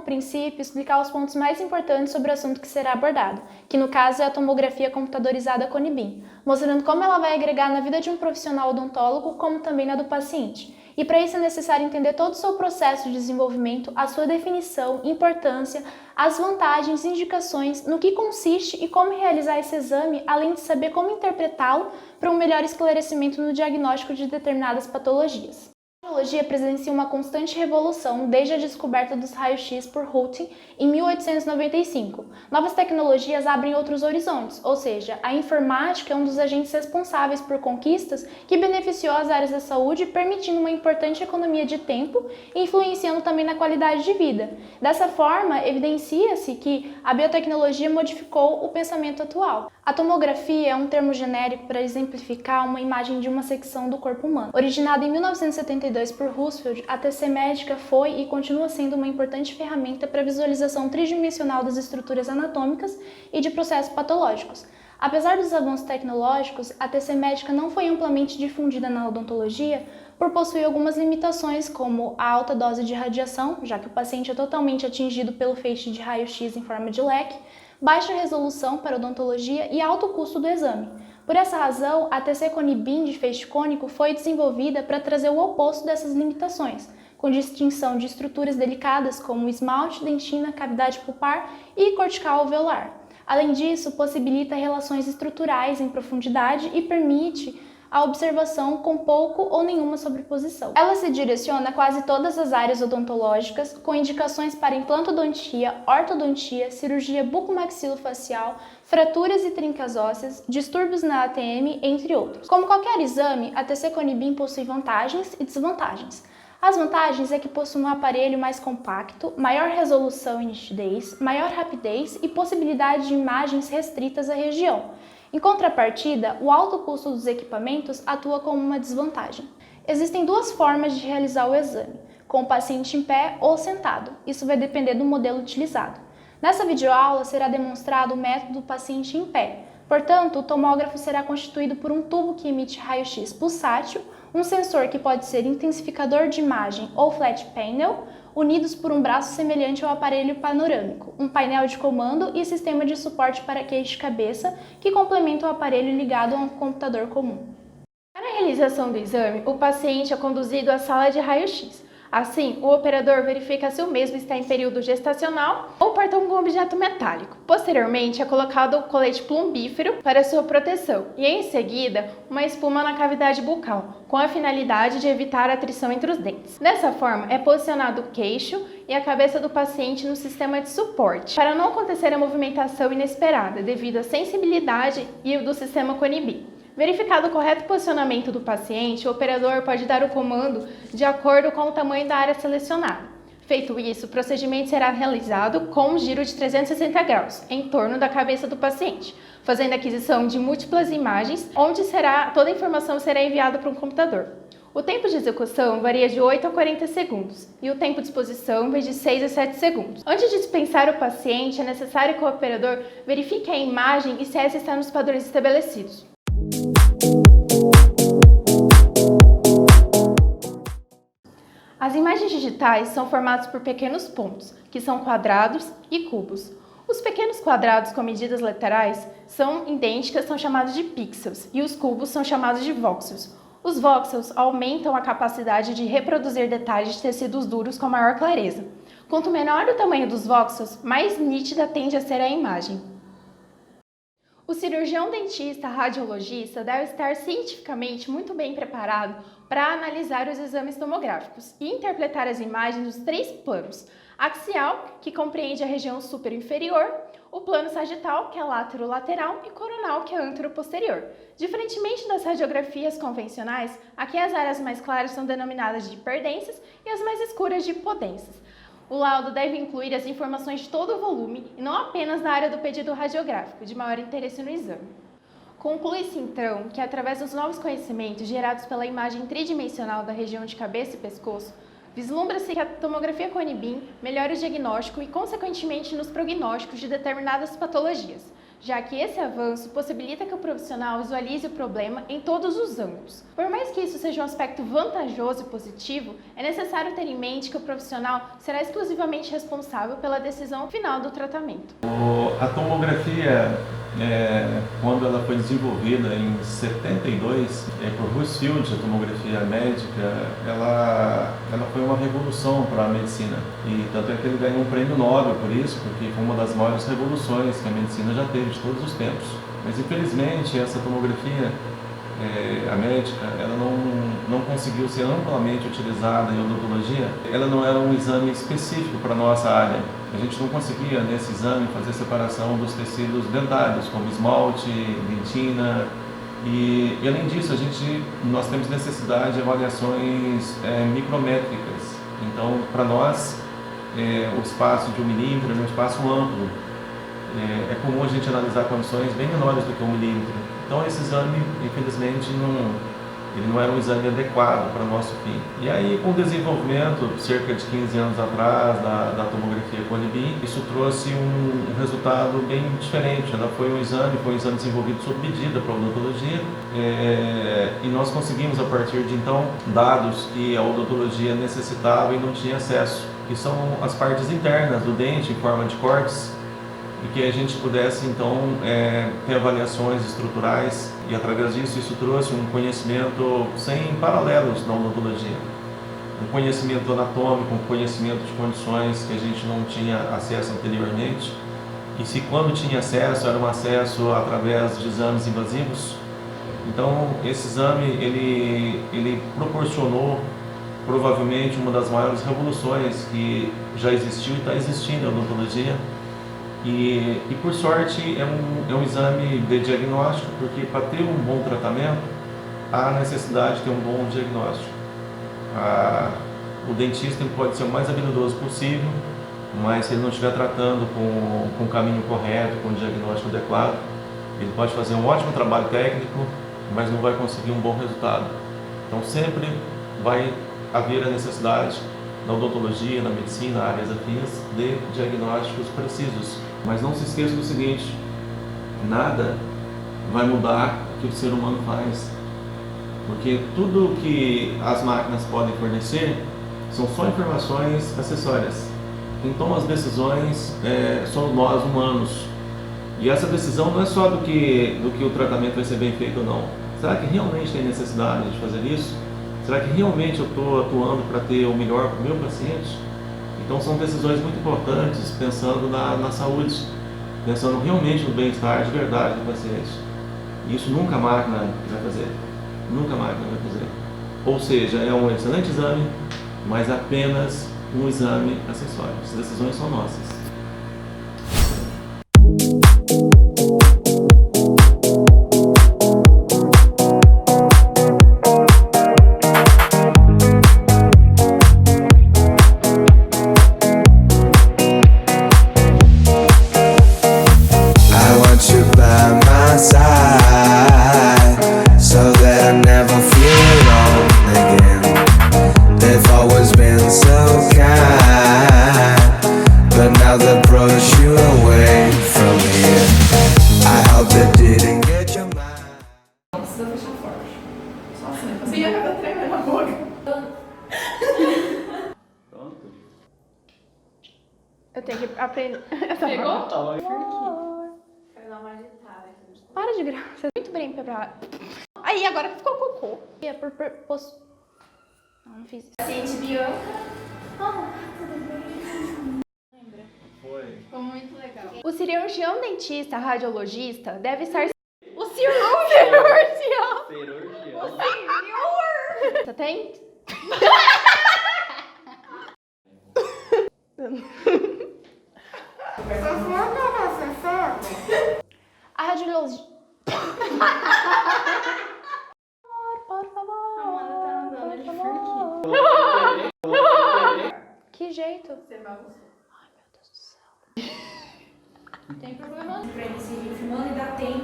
princípio, explicar os pontos mais importantes sobre o assunto que será abordado, que no caso é a tomografia computadorizada Cone-Beam, mostrando como ela vai agregar na vida de um profissional odontólogo, como também na do paciente. E para isso é necessário entender todo o seu processo de desenvolvimento, a sua definição, importância, as vantagens, indicações, no que consiste e como realizar esse exame, além de saber como interpretá-lo para um melhor esclarecimento no diagnóstico de determinadas patologias. A radiologia presencia uma constante revolução desde a descoberta dos raios-x por Röntgen em 1895. Novas tecnologias abrem outros horizontes, ou seja, a informática é um dos agentes responsáveis por conquistas que beneficiou as áreas da saúde, permitindo uma importante economia de tempo e influenciando também na qualidade de vida. Dessa forma, evidencia-se que a biotecnologia modificou o pensamento atual. A tomografia é um termo genérico para exemplificar uma imagem de uma secção do corpo humano. Originada em 1972 por Roosevelt, a TC médica foi e continua sendo uma importante ferramenta para a visualização tridimensional das estruturas anatômicas e de processos patológicos. Apesar dos avanços tecnológicos, a TC médica não foi amplamente difundida na odontologia por possuir algumas limitações, como a alta dose de radiação, já que o paciente é totalmente atingido pelo feixe de raio-x em forma de leque, baixa resolução para odontologia e alto custo do exame. Por essa razão, a TC Cone-Beam de feixe cônico foi desenvolvida para trazer o oposto dessas limitações, com distinção de estruturas delicadas como esmalte, dentina, cavidade pulpar e cortical alveolar. Além disso, possibilita relações estruturais em profundidade e permite a observação com pouco ou nenhuma sobreposição. Ela se direciona a quase todas as áreas odontológicas, com indicações para implantodontia, ortodontia, cirurgia bucomaxilofacial, fraturas e trincas ósseas, distúrbios na ATM, entre outros. Como qualquer exame, a TC Cone-Beam possui vantagens e desvantagens. As vantagens é que possui um aparelho mais compacto, maior resolução e nitidez, maior rapidez e possibilidade de imagens restritas à região. Em contrapartida, o alto custo dos equipamentos atua como uma desvantagem. Existem duas formas de realizar o exame, com o paciente em pé ou sentado. Isso vai depender do modelo utilizado. Nessa videoaula será demonstrado o método do paciente em pé. Portanto, o tomógrafo será constituído por um tubo que emite raio-x pulsátil, um sensor que pode ser intensificador de imagem ou flat panel, unidos por um braço semelhante ao aparelho panorâmico, um painel de comando e sistema de suporte para queixo e cabeça que complementa o aparelho ligado a um computador comum. Para a realização do exame, o paciente é conduzido à sala de raio-x. Assim, o operador verifica se o mesmo está em período gestacional ou porta algum objeto metálico. Posteriormente, é colocado o colete plumbífero para sua proteção e, em seguida, uma espuma na cavidade bucal, com a finalidade de evitar a atrição entre os dentes. Dessa forma, é posicionado o queixo e a cabeça do paciente no sistema de suporte, para não acontecer a movimentação inesperada devido à sensibilidade e do sistema Cone-Beam. Verificado o correto posicionamento do paciente, o operador pode dar o comando de acordo com o tamanho da área selecionada. Feito isso, o procedimento será realizado com um giro de 360 graus em torno da cabeça do paciente, fazendo a aquisição de múltiplas imagens, onde toda a informação será enviada para um computador. O tempo de execução varia de 8 a 40 segundos e o tempo de exposição vai de 6 a 7 segundos. Antes de dispensar o paciente, é necessário que o operador verifique a imagem e se essa está nos padrões estabelecidos. As imagens digitais são formadas por pequenos pontos, que são quadrados e cubos. Os pequenos quadrados com medidas laterais são idênticas, são chamados de pixels, e os cubos são chamados de voxels. Os voxels aumentam a capacidade de reproduzir detalhes de tecidos duros com maior clareza. Quanto menor o tamanho dos voxels, mais nítida tende a ser a imagem. O cirurgião dentista radiologista deve estar cientificamente muito bem preparado para analisar os exames tomográficos e interpretar as imagens dos três planos: axial, que compreende a região superior-inferior, o plano sagital, que é lateral, e coronal, que é antero-posterior. Diferentemente das radiografias convencionais, aqui as áreas mais claras são denominadas de hiperdensas e as mais escuras de hipodensas. O laudo deve incluir as informações de todo o volume e não apenas da área do pedido radiográfico, de maior interesse no exame. Conclui-se, então, que através dos novos conhecimentos gerados pela imagem tridimensional da região de cabeça e pescoço, vislumbra-se que a tomografia Cone-Beam melhora o diagnóstico e, consequentemente, nos prognósticos de determinadas patologias, já que esse avanço possibilita que o profissional visualize o problema em todos os ângulos. Por mais que isso seja um aspecto vantajoso e positivo, é necessário ter em mente que o profissional será exclusivamente responsável pela decisão final do tratamento. A tomografia, quando ela foi desenvolvida em 72, por Husfield, a tomografia médica, ela foi uma revolução para a medicina. E tanto é que ele ganhou um prêmio Nobel por isso, porque foi uma das maiores revoluções que a medicina já teve de todos os tempos. Mas infelizmente essa tomografia, a médica, ela não conseguiu ser amplamente utilizada em odontologia. Ela não era um exame específico para a nossa área. A gente não conseguia, nesse exame, fazer separação dos tecidos dentários, como esmalte, dentina. E além disso, nós temos necessidade de avaliações micrométricas. Então, para nós, o espaço de 1 milímetro é um espaço amplo. É comum a gente analisar condições bem menores do que 1 milímetro. Então, esse exame, infelizmente, ele não era um exame adequado para o nosso fim. E aí, com o desenvolvimento, cerca de 15 anos atrás, da tomografia Cone-Beam, isso trouxe um resultado bem diferente. Ela foi um exame desenvolvido sob medida para a odontologia, e nós conseguimos, a partir de então, dados que a odontologia necessitava e não tinha acesso, que são as partes internas do dente, em forma de cortes, e que a gente pudesse então ter avaliações estruturais, e através disso isso trouxe um conhecimento sem paralelos na odontologia, um conhecimento anatômico, um conhecimento de condições que a gente não tinha acesso anteriormente, e se quando tinha acesso era um acesso através de exames invasivos. Então esse exame ele proporcionou provavelmente uma das maiores revoluções que já existiu e está existindo na odontologia. E por sorte é um exame de diagnóstico, porque para ter um bom tratamento há necessidade de ter um bom diagnóstico. O dentista pode ser o mais habilidoso possível, mas se ele não estiver tratando com o caminho correto, com o diagnóstico adequado, ele pode fazer um ótimo trabalho técnico, mas não vai conseguir um bom resultado. Então sempre vai haver a necessidade na odontologia, na medicina, áreas afins, de diagnósticos precisos. Mas não se esqueça do seguinte: nada vai mudar o que o ser humano faz, porque tudo que as máquinas podem fornecer são só informações acessórias. Quem toma as decisões somos nós, humanos. E essa decisão não é só do que o tratamento vai ser bem feito ou não. Será que realmente tem necessidade de fazer isso? Será que realmente eu estou atuando para ter o melhor para o meu paciente? Então são decisões muito importantes, pensando na saúde, pensando realmente no bem-estar de verdade do paciente. E isso nunca a máquina vai fazer, nunca a máquina vai fazer. Ou seja, é um excelente exame, mas apenas um exame acessório. As decisões são nossas. Eu tenho que aprender. Pegou? Para de graça. Muito bem preparado. Aí, agora ficou cocô. É por não fiz isso. Paciente Bianca. Foi. Ficou muito legal. O cirurgião dentista radiologista deve estar... O cirurgião. Você tem? A radiologista... Por favor. Amanda tá andando de furquinho. Que jeito? Você bagunçou. Ai, meu Deus do céu. Tem problema. Pra ele seguir filmando e dar tempo.